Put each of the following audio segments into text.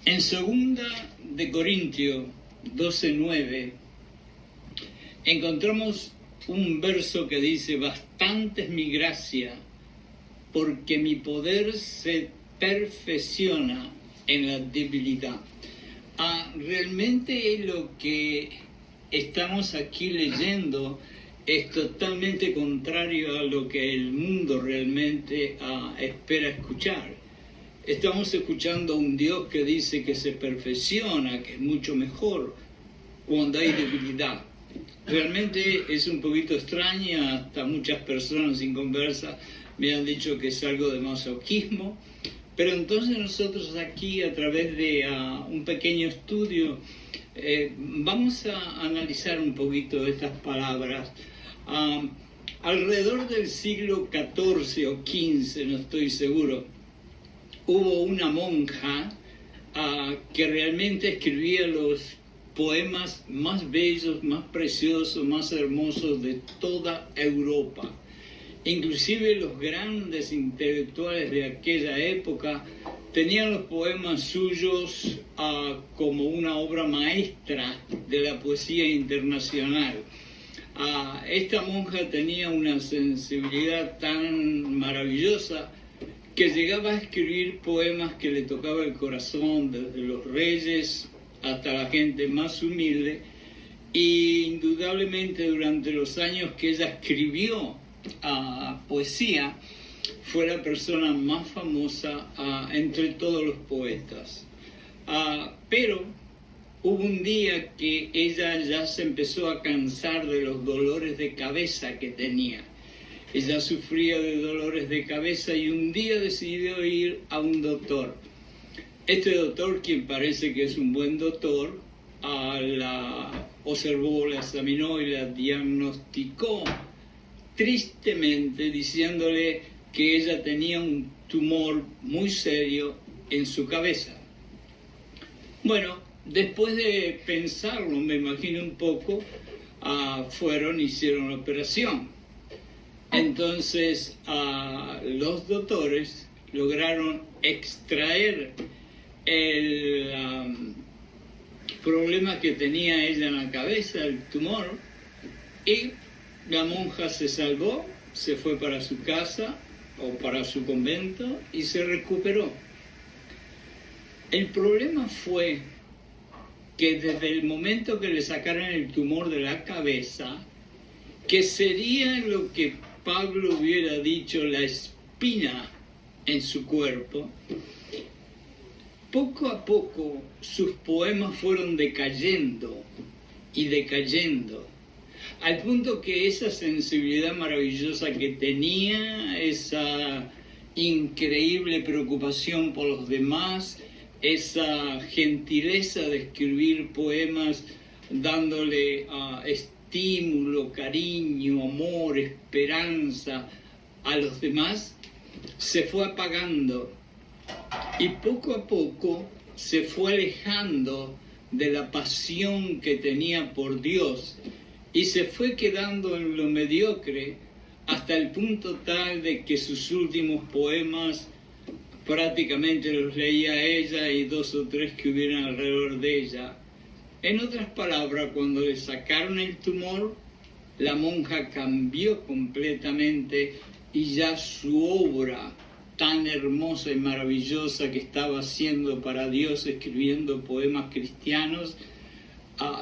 En 2 de Corintios 12:9 encontramos un verso que dice: bastante es mi gracia, porque mi poder se perfecciona en la debilidad. Realmente lo que estamos aquí leyendo es totalmente contrario a lo que el mundo realmente espera escuchar. Estamos escuchando a un Dios que dice que se perfecciona, que es mucho mejor cuando hay debilidad. Realmente es un poquito extraña, hasta muchas personas sin conversa me han dicho que es algo de masoquismo, pero entonces nosotros aquí a través de un pequeño estudio vamos a analizar un poquito estas palabras. Alrededor del siglo XIV o XV, no estoy seguro, hubo una monja que realmente escribía los poemas más bellos, más preciosos, más hermosos de toda Europa. Inclusive los grandes intelectuales de aquella época tenían los poemas suyos como una obra maestra de la poesía internacional. Esta monja tenía una sensibilidad tan maravillosa que llegaba a escribir poemas que le tocaba el corazón, desde los reyes hasta la gente más humilde, y indudablemente durante los años que ella escribió poesía, fue la persona más famosa entre todos los poetas. Pero hubo un día que ella ya se empezó a cansar de los dolores de cabeza que tenía. Ella sufría de dolores de cabeza y un día decidió ir a un doctor. Este doctor, quien parece que es un buen doctor, la observó, la examinó y la diagnosticó tristemente, diciéndole que ella tenía un tumor muy serio en su cabeza. Bueno, después de pensarlo, me imagino un poco, fueron y hicieron la operación. Entonces, los doctores lograron extraer el problema que tenía ella en la cabeza, el tumor, y la monja se salvó, se fue para su casa o para su convento y se recuperó. El problema fue que desde el momento que le sacaron el tumor de la cabeza, que sería lo que Pablo hubiera dicho la espina en su cuerpo, poco a poco sus poemas fueron decayendo y decayendo, al punto que esa sensibilidad maravillosa que tenía, esa increíble preocupación por los demás, esa gentileza de escribir poemas dándole estímulo, cariño, amor, esperanza a los demás, se fue apagando y poco a poco se fue alejando de la pasión que tenía por Dios y se fue quedando en lo mediocre hasta el punto tal de que sus últimos poemas prácticamente los leía ella y 2 o 3 que hubieran alrededor de ella. En otras palabras, cuando le sacaron el tumor, la monja cambió completamente y ya su obra tan hermosa y maravillosa que estaba haciendo para Dios, escribiendo poemas cristianos,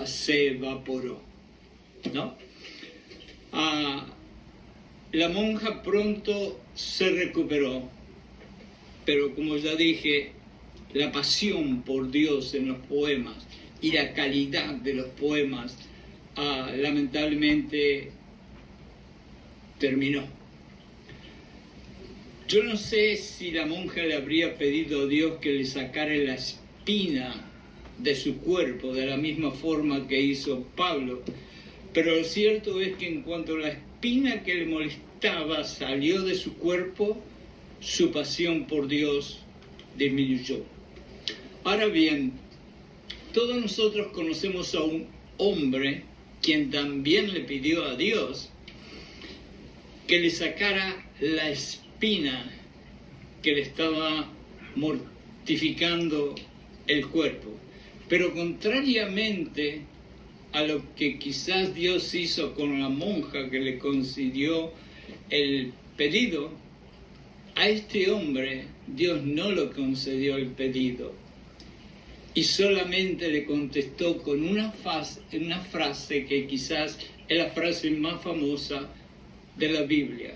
se evaporó, ¿no? La monja pronto se recuperó, pero como ya dije, la pasión por Dios en los poemas y la calidad de los poemas lamentablemente terminó. Yo no sé si la monja le habría pedido a Dios que le sacara la espina de su cuerpo de la misma forma que hizo Pablo, pero lo cierto es que en cuanto la espina que le molestaba salió de su cuerpo, su pasión por Dios disminuyó. Ahora bien, todos nosotros conocemos a un hombre quien también le pidió a Dios que le sacara la espina que le estaba mortificando el cuerpo. Pero contrariamente a lo que quizás Dios hizo con la monja que le concedió el pedido, a este hombre Dios no le concedió el pedido y solamente le contestó con una frase que quizás es la frase más famosa de la Biblia: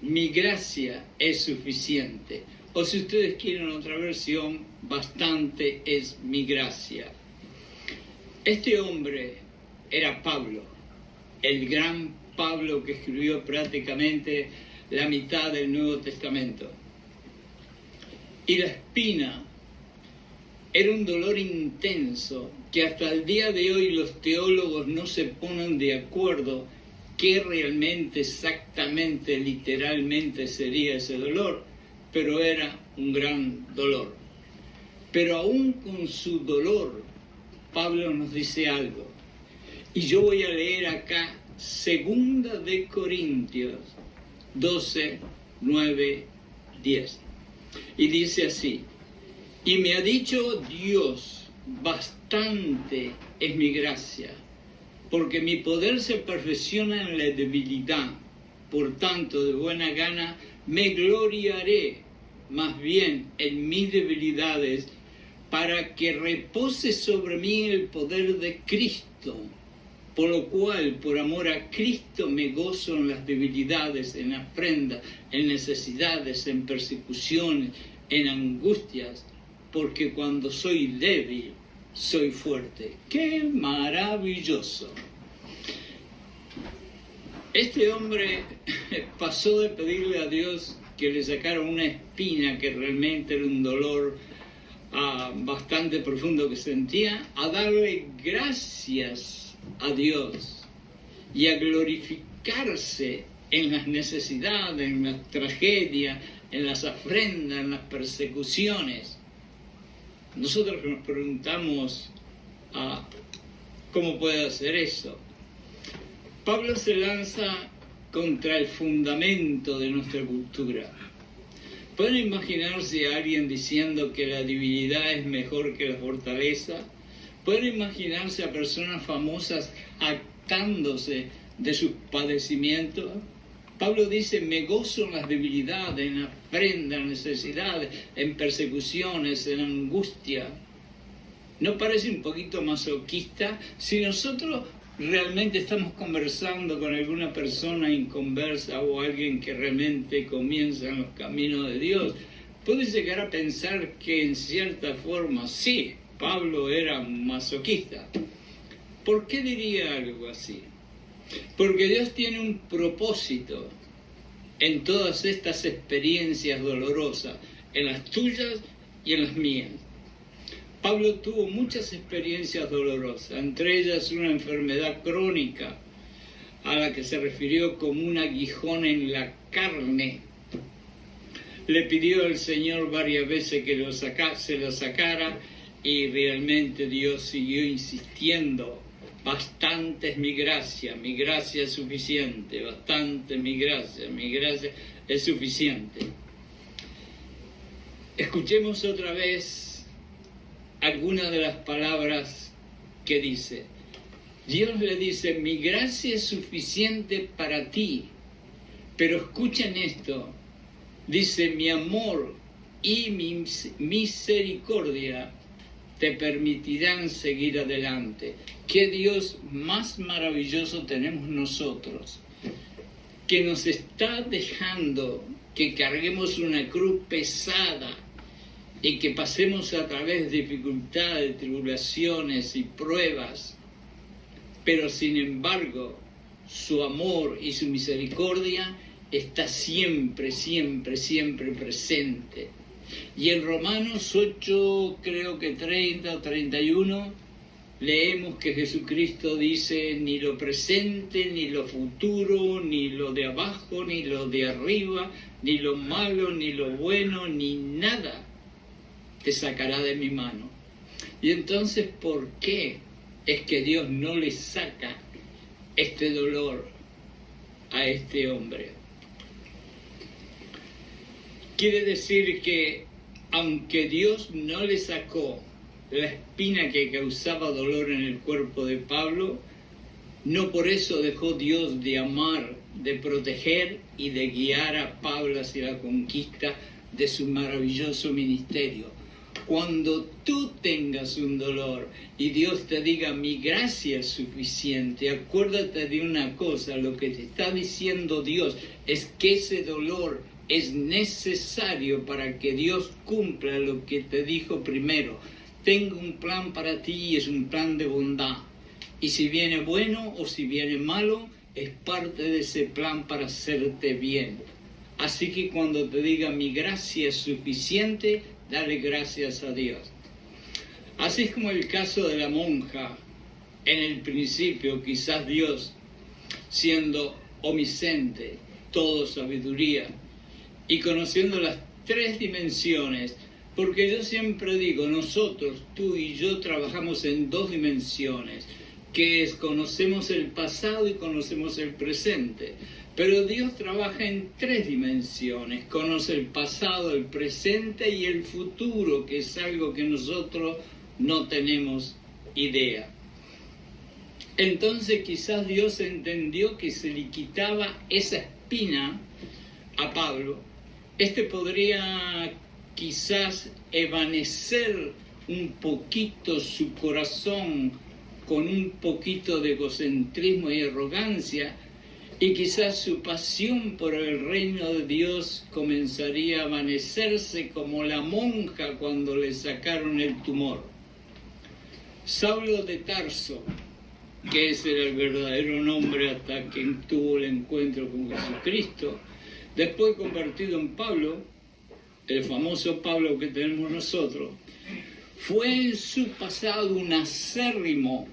mi gracia es suficiente. O si ustedes quieren otra versión, bastante es mi gracia. Este hombre era Pablo, el gran Pablo que escribió prácticamente la mitad del Nuevo Testamento. Y la espina era un dolor intenso que hasta el día de hoy los teólogos no se ponen de acuerdo qué realmente, exactamente, literalmente sería ese dolor, pero era un gran dolor. Pero aún con su dolor, Pablo nos dice algo. Y yo voy a leer acá 2 de Corintios 12, 9, 10. Y dice así: y me ha dicho Dios, bastante es mi gracia, porque mi poder se perfecciona en la debilidad. Por tanto, de buena gana me gloriaré más bien en mis debilidades, para que repose sobre mí el poder de Cristo. Por lo cual, por amor a Cristo, me gozo en las debilidades, en afrentas, en necesidades, en persecuciones, en angustias, porque cuando soy débil, soy fuerte. ¡Qué maravilloso! Este hombre pasó de pedirle a Dios que le sacara una espina, que realmente era un dolor bastante profundo que sentía, a darle gracias a Dios y a glorificarse en las necesidades, en las tragedias, en las afrentas, en las persecuciones. Nosotros nos preguntamos cómo puede hacer eso. Pablo se lanza contra el fundamento de nuestra cultura. ¿Pueden imaginarse a alguien diciendo que la debilidad es mejor que la fortaleza? ¿Pueden imaginarse a personas famosas jactándose de sus padecimientos? Pablo dice: me gozo en las debilidades, en afrentas, en necesidades, en persecuciones, en angustia. ¿No parece un poquito masoquista? Si nosotros realmente estamos conversando con alguna persona inconversa o alguien que realmente comienza en los caminos de Dios, puede llegar a pensar que en cierta forma sí, Pablo era masoquista. ¿Por qué diría algo así? Porque Dios tiene un propósito en todas estas experiencias dolorosas, en las tuyas y en las mías. Pablo tuvo muchas experiencias dolorosas, entre ellas una enfermedad crónica a la que se refirió como un aguijón en la carne. Le pidió al Señor varias veces que se lo sacara, y realmente Dios siguió insistiendo: bastante es mi gracia es suficiente, bastante mi gracia es suficiente. Escuchemos otra vez algunas de las palabras que dice. Dios le dice: mi gracia es suficiente para ti. Pero escuchen esto, dice: mi amor y mi misericordia te permitirán seguir adelante. ¿Qué Dios más maravilloso tenemos nosotros? Que nos está dejando que carguemos una cruz pesada y que pasemos a través de dificultades, tribulaciones y pruebas, pero sin embargo su amor y su misericordia está siempre, siempre, siempre presente. Y en Romanos 8, creo que 30 o 31, leemos que Jesucristo dice: ni lo presente, ni lo futuro, ni lo de abajo, ni lo de arriba, ni lo malo, ni lo bueno, ni nada te sacará de mi mano. Y entonces, ¿por qué es que Dios no le saca este dolor a este hombre? Quiere decir que aunque Dios no le sacó la espina que causaba dolor en el cuerpo de Pablo, no por eso dejó Dios de amar, de proteger y de guiar a Pablo hacia la conquista de su maravilloso ministerio. Cuando tú tengas un dolor y Dios te diga, mi gracia es suficiente, acuérdate de una cosa, lo que te está diciendo Dios es que ese dolor es necesario para que Dios cumpla lo que te dijo primero. Tengo un plan para ti y es un plan de bondad. Y si viene bueno o si viene malo, es parte de ese plan para hacerte bien. Así que cuando te diga mi gracia es suficiente, dale gracias a Dios. Así es como el caso de la monja. En el principio, quizás Dios, siendo omnisciente, todo sabiduría, y conociendo las tres dimensiones, porque yo siempre digo, nosotros, tú y yo, trabajamos en dos dimensiones, que es conocemos el pasado y conocemos el presente. Pero Dios trabaja en tres dimensiones, conoce el pasado, el presente y el futuro, que es algo que nosotros no tenemos idea. Entonces quizás Dios entendió que se le quitaba esa espina a Pablo. Podría quizás evanecer un poquito su corazón con un poquito de egocentrismo y arrogancia, y quizás su pasión por el reino de Dios comenzaría a evanecerse como la monja cuando le sacaron el tumor. Saulo de Tarso, que ese era el verdadero nombre hasta que tuvo el encuentro con Jesucristo, después convertido en Pablo, el famoso Pablo que tenemos nosotros, fue en su pasado un acérrimo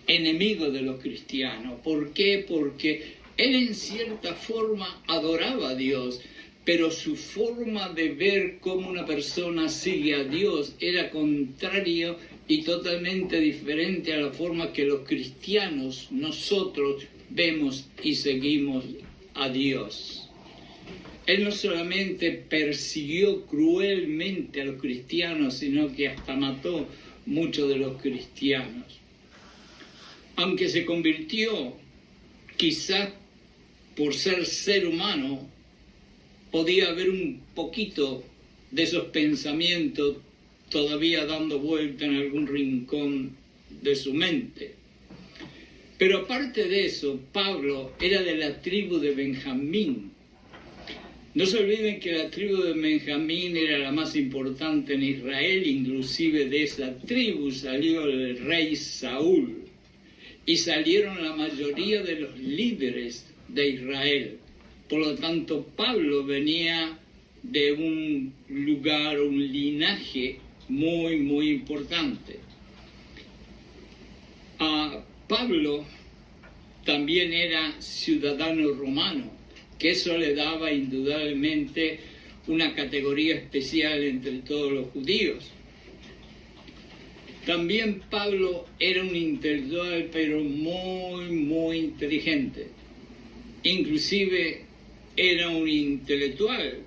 enemigo de los cristianos. ¿Por qué? Porque él en cierta forma adoraba a Dios, pero su forma de ver cómo una persona sigue a Dios era contrario y totalmente diferente a la forma que los cristianos, nosotros, vemos y seguimos a Dios. Él no solamente persiguió cruelmente a los cristianos, sino que hasta mató muchos de los cristianos. Aunque se convirtió, quizás por ser humano, podía haber un poquito de esos pensamientos todavía dando vuelta en algún rincón de su mente. Pero aparte de eso, Pablo era de la tribu de Benjamín. No se olviden que la tribu de Benjamín era la más importante en Israel, inclusive de esa tribu salió el rey Saúl y salieron la mayoría de los líderes de Israel. Por lo tanto, Pablo venía de un lugar, un linaje muy, muy importante. Pablo también era ciudadano romano, que eso le daba indudablemente una categoría especial entre todos los judíos. También Pablo era un intelectual, pero muy, muy inteligente. Inclusive era un intelectual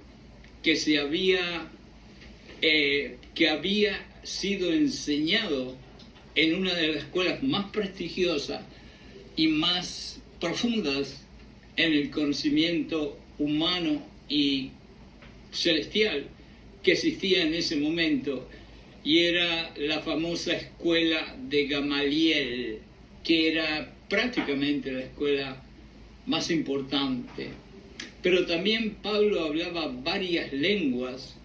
que había sido enseñado en una de las escuelas más prestigiosas y más profundas en el conocimiento humano y celestial que existía en ese momento, y era la famosa escuela de Gamaliel, que era prácticamente la escuela más importante. Pero también Pablo hablaba varias lenguas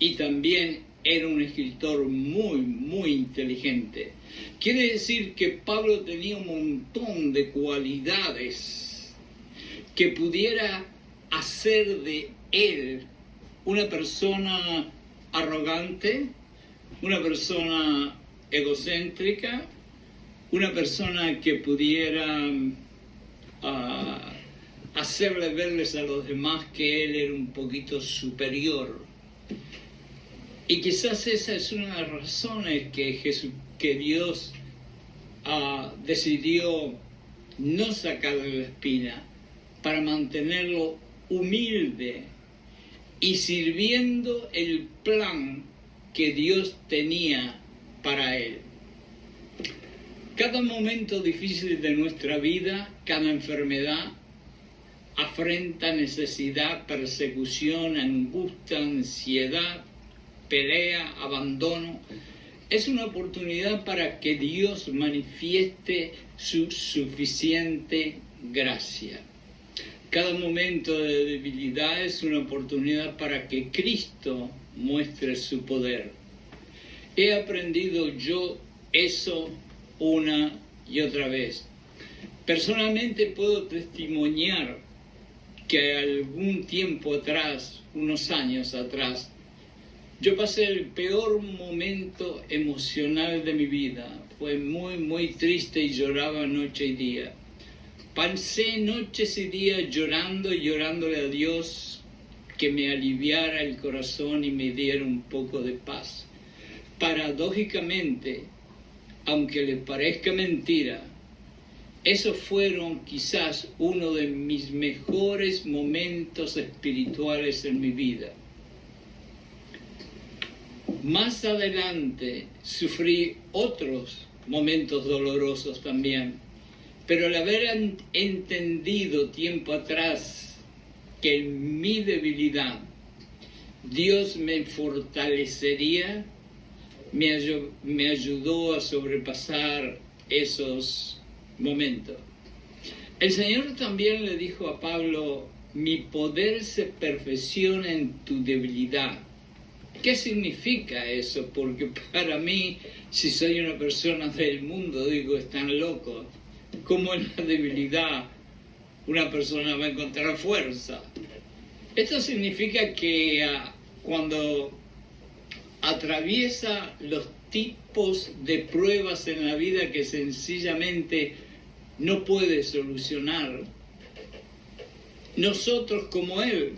y también era un escritor muy, muy inteligente. Quiere decir que Pablo tenía un montón de cualidades que pudiera hacer de él una persona arrogante, una persona egocéntrica, una persona que pudiera hacerle verles a los demás que él era un poquito superior. Y quizás esa es una de las razones que Dios decidió no sacarle la espina, para mantenerlo humilde y sirviendo el plan que Dios tenía para Él. Cada momento difícil de nuestra vida, cada enfermedad, afrenta, necesidad, persecución, angustia, ansiedad, pelea, abandono, es una oportunidad para que Dios manifieste su suficiente gracia. Cada momento de debilidad es una oportunidad para que Cristo muestre su poder. He aprendido yo eso una y otra vez. Personalmente puedo testimoniar que algún tiempo atrás, unos años atrás, yo pasé el peor momento emocional de mi vida. Fue muy, muy triste y lloraba noche y día. Pasé noches y días llorando y llorándole a Dios que me aliviara el corazón y me diera un poco de paz. Paradójicamente, aunque les parezca mentira, esos fueron quizás uno de mis mejores momentos espirituales en mi vida. Más adelante sufrí otros momentos dolorosos también, pero al haber entendido tiempo atrás que en mi debilidad Dios me fortalecería, me ayudó a sobrepasar esos momentos. El Señor también le dijo a Pablo: mi poder se perfecciona en tu debilidad. ¿Qué significa eso? Porque para mí, si soy una persona del mundo, digo, están locos. ¿Cómo en la debilidad una persona va a encontrar fuerza? Esto significa que cuando atraviesa los tipos de pruebas en la vida que sencillamente no puede solucionar, nosotros como Él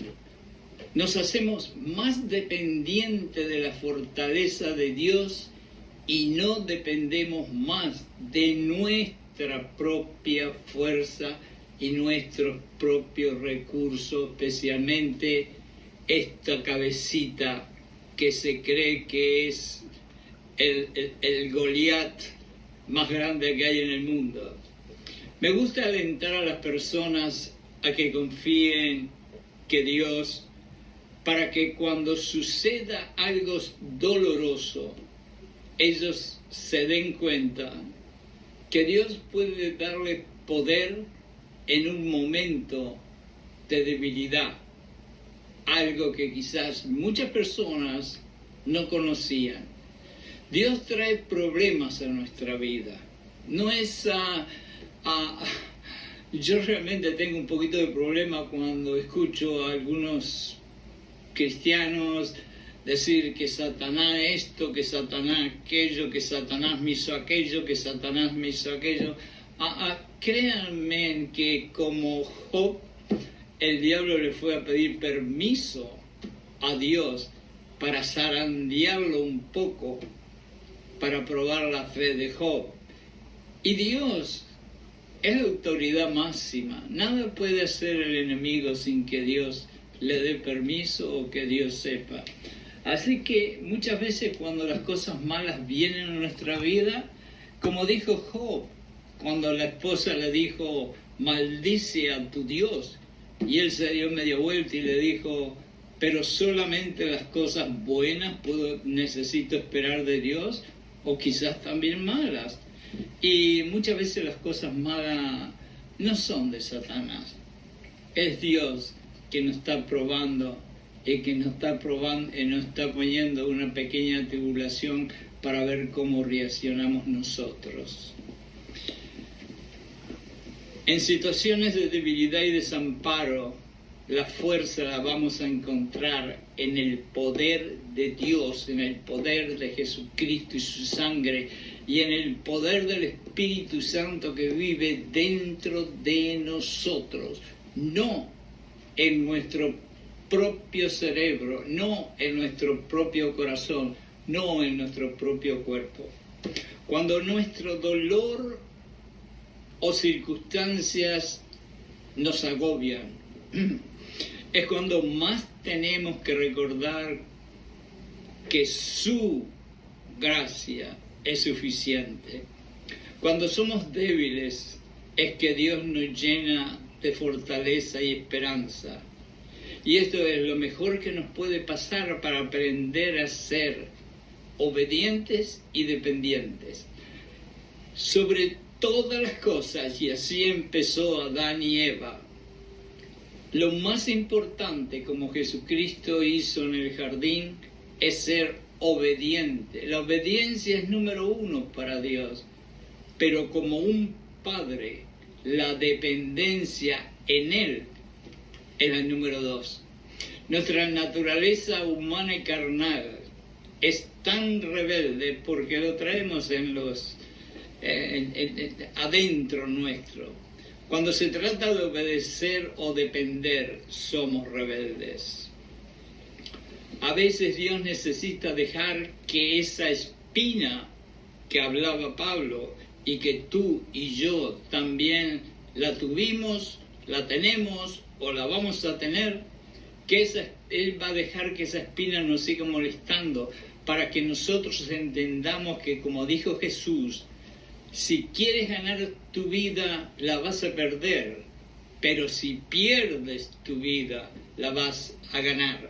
nos hacemos más dependientes de la fortaleza de Dios y no dependemos más de nuestra propia fuerza y nuestros propios recursos, especialmente esta cabecita que se cree que es el Goliat más grande que hay en el mundo. Me gusta alentar a las personas a que confíen que Dios, para que cuando suceda algo doloroso, ellos se den cuenta que Dios puede darle poder en un momento de debilidad, algo que quizás muchas personas no conocían. Dios trae problemas a nuestra vida. No es yo realmente tengo un poquito de problema cuando escucho a algunos cristianos decir que Satanás esto, que Satanás aquello, que Satanás me hizo aquello, que Satanás me hizo aquello. Créanme que como Job, el diablo le fue a pedir permiso a Dios para zarandearlo un poco, para probar la fe de Job. Y Dios es la autoridad máxima. Nada puede hacer el enemigo sin que Dios le dé permiso o que Dios sepa. Así que muchas veces cuando las cosas malas vienen a nuestra vida, como dijo Job, cuando la esposa le dijo, maldice a tu Dios, y él se dio media vuelta y le dijo, pero solamente las cosas buenas necesito esperar de Dios, o quizás también malas. Y muchas veces las cosas malas no son de Satanás, es Dios que nos está probando y que nos está poniendo una pequeña tribulación para ver cómo reaccionamos nosotros. En situaciones de debilidad y desamparo, la fuerza la vamos a encontrar en el poder de Dios, en el poder de Jesucristo y su sangre, y en el poder del Espíritu Santo que vive dentro de nosotros, no en nuestro propio cerebro, no en nuestro propio corazón, no en nuestro propio cuerpo. Cuando nuestro dolor o circunstancias nos agobian, es cuando más tenemos que recordar que su gracia es suficiente. Cuando somos débiles es que Dios nos llena de fortaleza y esperanza. Y esto es lo mejor que nos puede pasar para aprender a ser obedientes y dependientes sobre todas las cosas, y así empezó Adán y Eva. Lo más importante, como Jesucristo hizo en el jardín, es ser obediente. La obediencia es número 1 para Dios, pero como un padre, la dependencia en Él es el número 2. Nuestra naturaleza humana y carnal es tan rebelde porque lo traemos en adentro nuestro. Cuando se trata de obedecer o depender, somos rebeldes. A veces Dios necesita dejar que esa espina que hablaba Pablo y que tú y yo también la tuvimos, la tenemos o la vamos a tener, Él va a dejar que esa espina nos siga molestando para que nosotros entendamos que, como dijo Jesús, si quieres ganar tu vida, la vas a perder, pero si pierdes tu vida, la vas a ganar.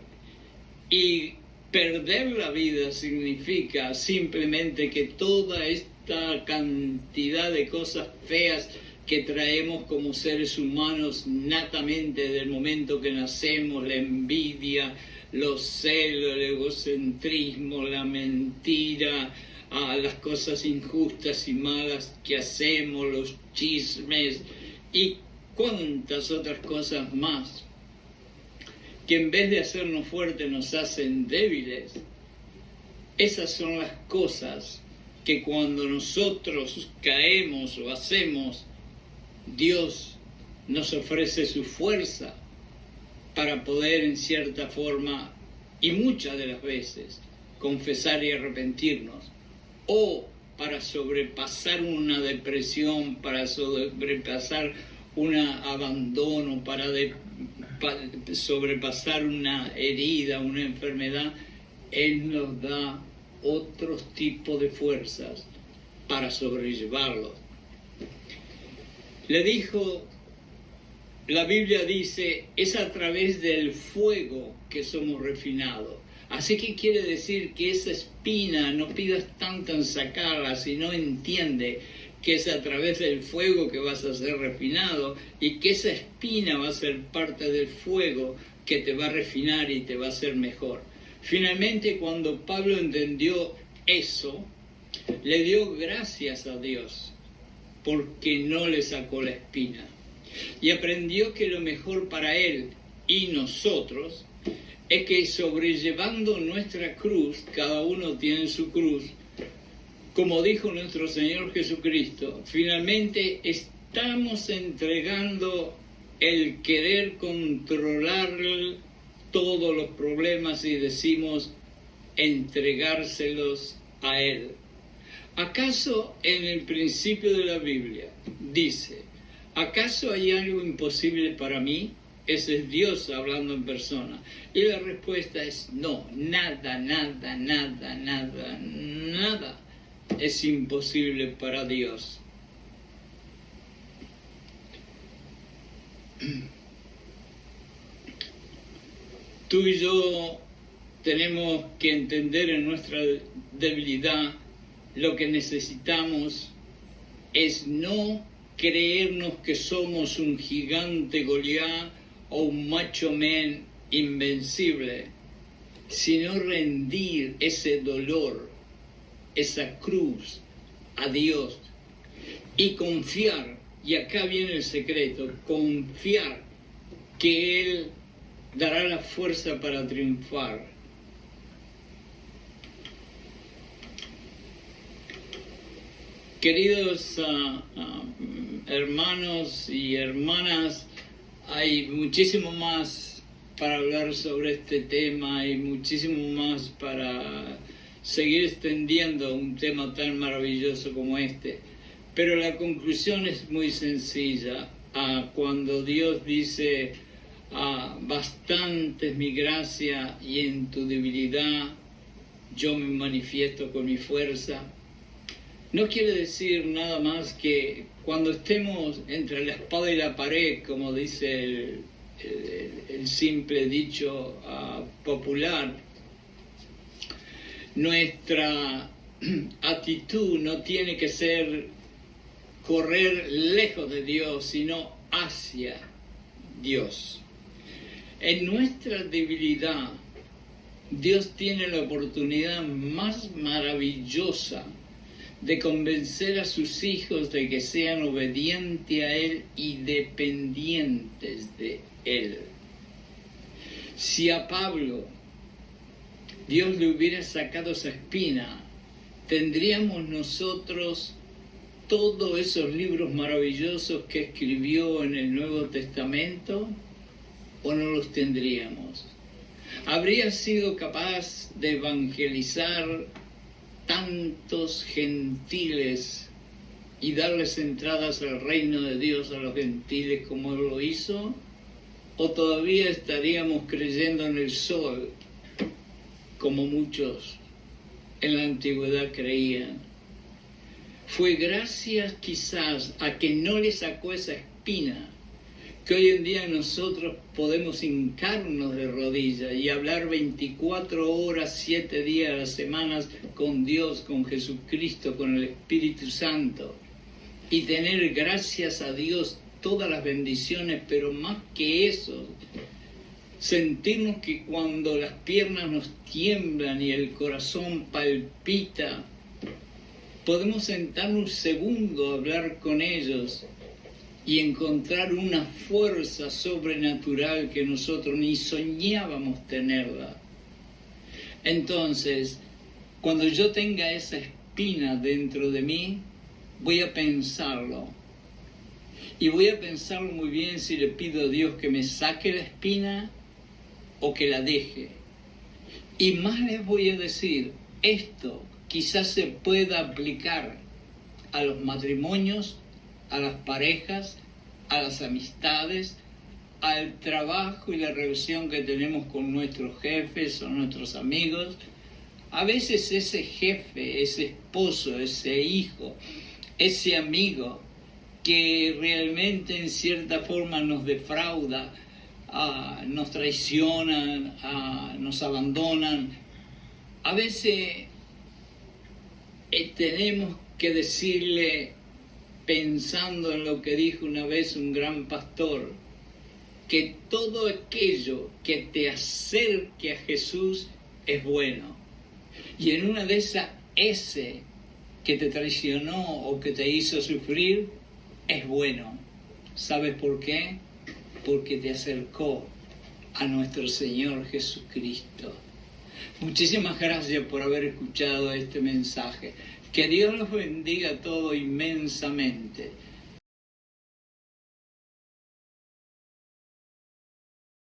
Y perder la vida significa simplemente que toda esta cantidad de cosas feas que traemos como seres humanos natamente del momento que nacemos, la envidia, los celos, el egocentrismo, la mentira, las cosas injustas y malas que hacemos, los chismes y cuantas otras cosas más, que en vez de hacernos fuertes nos hacen débiles. Esas son las cosas que cuando nosotros caemos o hacemos, Dios nos ofrece su fuerza para poder en cierta forma, y muchas de las veces, confesar y arrepentirnos, o para sobrepasar una depresión, para sobrepasar un abandono, para sobrepasar una herida, una enfermedad. Él nos da otros tipos de fuerzas para sobrellevarlos. Le dijo, la Biblia dice, es a través del fuego que somos refinados. Así que quiere decir que esa espina no pidas tanto en sacarla, sino entiende que es a través del fuego que vas a ser refinado y que esa espina va a ser parte del fuego que te va a refinar y te va a hacer mejor. Finalmente, cuando Pablo entendió eso, le dio gracias a Dios porque no le sacó la espina. Y aprendió que lo mejor para él y nosotros es que sobrellevando nuestra cruz, cada uno tiene su cruz, como dijo nuestro Señor Jesucristo, finalmente estamos entregando el querer controlar todos los problemas y decimos entregárselos a Él. ¿Acaso en el principio de la Biblia dice, ¿acaso hay algo imposible para mí? Ese es Dios hablando en persona. Y la respuesta es no, nada, nada, nada, nada, nada es imposible para Dios. Tú y yo tenemos que entender en nuestra debilidad lo que necesitamos es no creernos que somos un gigante Goliat o un macho man invencible, sino rendir ese dolor, esa cruz a Dios y confiar, y acá viene el secreto, confiar que Él dará la fuerza para triunfar. Queridos hermanos y hermanas, hay muchísimo más para hablar sobre este tema y muchísimo más para seguir extendiendo un tema tan maravilloso como este. Pero la conclusión es muy sencilla. Cuando Dios dice, bastante es mi gracia y en tu debilidad yo me manifiesto con mi fuerza, No quiere decir nada más que cuando estemos entre la espada y la pared, como dice el simple dicho popular, nuestra actitud no tiene que ser correr lejos de Dios, sino hacia Dios. En nuestra debilidad, Dios tiene la oportunidad más maravillosa de convencer a sus hijos de que sean obedientes a Él y dependientes de Él. Si a Pablo Dios le hubiera sacado esa espina, ¿tendríamos nosotros todos esos libros maravillosos que escribió en el Nuevo Testamento o no los tendríamos? ¿Habría sido capaz de evangelizar tantos gentiles y darles entradas al reino de Dios a los gentiles como Él lo hizo? ¿O todavía estaríamos creyendo en el sol como muchos en la antigüedad creían? Fue gracias quizás a que no le sacó esa espina que hoy en día nosotros podemos hincarnos de rodillas y hablar 24 horas, 7 días a la semana con Dios, con Jesucristo, con el Espíritu Santo, y tener, gracias a Dios, todas las bendiciones, pero más que eso, sentirnos que cuando las piernas nos tiemblan y el corazón palpita, podemos sentarnos un segundo a hablar con ellos y encontrar una fuerza sobrenatural que nosotros ni soñábamos tenerla. Entonces, cuando yo tenga esa espina dentro de mí, voy a pensarlo. Y voy a pensarlo muy bien si le pido a Dios que me saque la espina o que la deje. Y más les voy a decir, esto quizás se pueda aplicar a los matrimonios, a las parejas, a las amistades, al trabajo y la relación que tenemos con nuestros jefes o nuestros amigos. A veces ese jefe, ese esposo, ese hijo, ese amigo que realmente en cierta forma nos defrauda, nos traicionan, nos abandonan, a veces tenemos que decirle, pensando en lo que dijo una vez un gran pastor, que todo aquello que te acerque a Jesús es bueno. Y en una de esas, ese que te traicionó o que te hizo sufrir, es bueno. ¿Sabes por qué? Porque te acercó a nuestro Señor Jesucristo. Muchísimas gracias por haber escuchado este mensaje. Que Dios los bendiga a todos inmensamente.